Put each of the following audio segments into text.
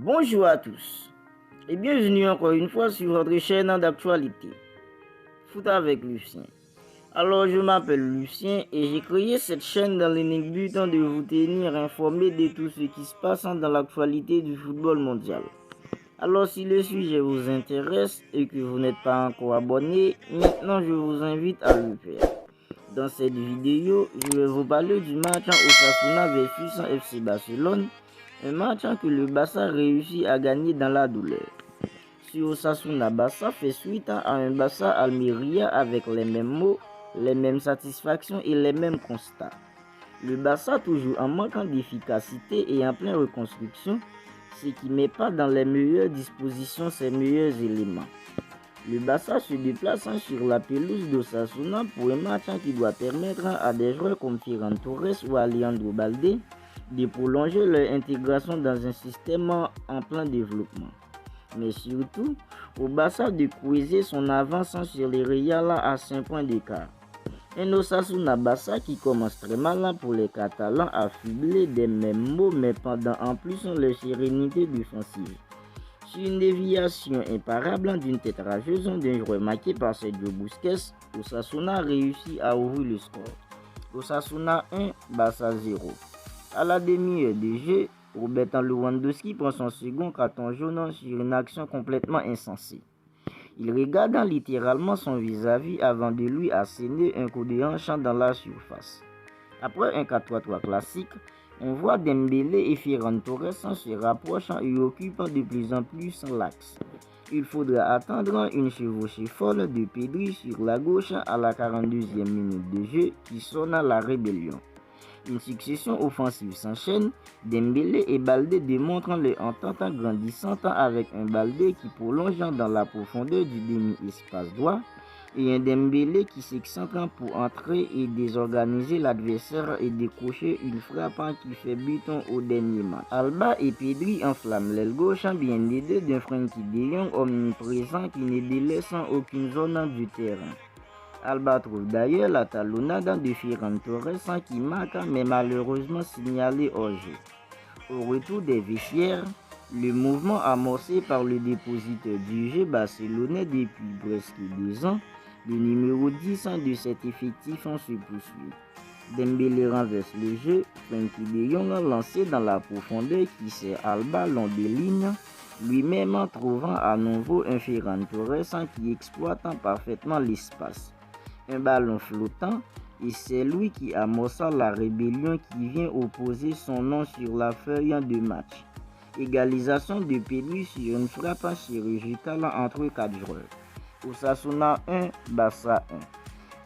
Bonjour à tous et bienvenue encore une fois sur votre chaîne d'actualité Foot avec Lucien. Alors je m'appelle Lucien et j'ai créé cette chaîne dans l'unique but de vous tenir informé de tout ce qui se passe dans l'actualité du football mondial. Alors si le sujet vous intéresse et que vous n'êtes pas encore abonné, maintenant je vous invite à le faire. Dans cette vidéo, je vais vous parler du match Osasuna versus FC Barcelone, un match que le Barça réussit à gagner dans la douleur. Si Osasuna Barça fait suite à un Barça Almeria avec les mêmes mots, les mêmes satisfactions et les mêmes constats. Le Barça toujours en manquant d'efficacité et en pleine reconstruction, ce qui ne met pas dans les meilleures dispositions ses meilleurs éléments. Le Barça se déplace sur la pelouse d'Osasuna pour un match qui doit permettre à des joueurs comme Ferran Torres ou Alejandro Balde de prolonger leur intégration dans un système en plein développement. Mais surtout, au Barça de creuser son avance sur les Real à 5 points d'écart. Un Osasuna Barça qui commence très mal pour les Catalans, affublés des mêmes mots mais pendant en plus leur sérénité défensive. Sur une déviation imparable d'une tête rageuse d'un joueur marqué par Sergio Busquets, Osasuna réussit à ouvrir le score. Osasuna 1, Barça 0. À la demi-heure de jeu, Robert Lewandowski prend son second carton jaune sur une action complètement insensée. Il regarde littéralement son vis-à-vis avant de lui asséner un coup de hanche dans la surface. Après un 4-3-3 classique, on voit Dembélé et Ferran Torres se rapprochant et occupant de plus en plus l'axe. Il faudra attendre une chevauchée folle de Pedri sur la gauche à la 42e minute de jeu qui sonne la rébellion. Une succession offensive s'enchaîne, Dembélé et Balde démontrent leur entente grandissante avec un Balde qui prolonge dans la profondeur du demi-espace droit et un Dembélé qui s'excentre pour entrer et désorganiser l'adversaire et décrocher une frappe qui fait but au dernier match. Alba et Pedri enflamment l'aile gauche bien aidés d'un Frenkie de Jong omniprésent qui ne délaisse aucune zone du terrain. Alba trouve d'ailleurs la talonnade de Ferran Torres qui marque mais malheureusement signalé hors jeu. Au retour des vestiaires, le mouvement amorcé par le dépositeur du jeu barcelonais depuis presque 2 ans, le numéro 10 de cet effectif se poursuit. Dembélé renverse le jeu, Frenkie de Jong lancé dans la profondeur qui sert Alba long des lignes, lui-même trouvant à nouveau un Ferran Torres qui exploite parfaitement l'espace. Un ballon flottant et c'est lui qui amorce la rébellion qui vient opposer son nom sur la feuille de match. Égalisation de Pedri sur une frappe chirurgicale entre 4 joueurs. Osasuna 1, Barça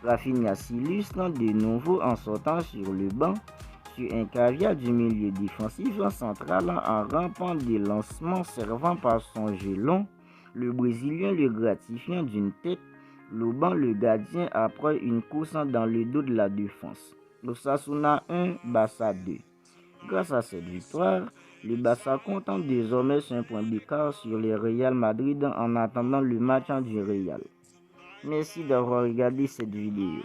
1. Rafinha s'illustre de nouveau en sortant sur le banc sur un caviar du milieu défensif central en rampant des lancements servant par son jeu long, le Brésilien le gratifiant d'une tête, lobant le gardien après une course dans le dos de la défense. Osasuna 1, Barça 2. Grâce à cette victoire, le Barça compte désormais 5 points d'écart sur le Real Madrid en attendant le match du Real. Merci d'avoir regardé cette vidéo.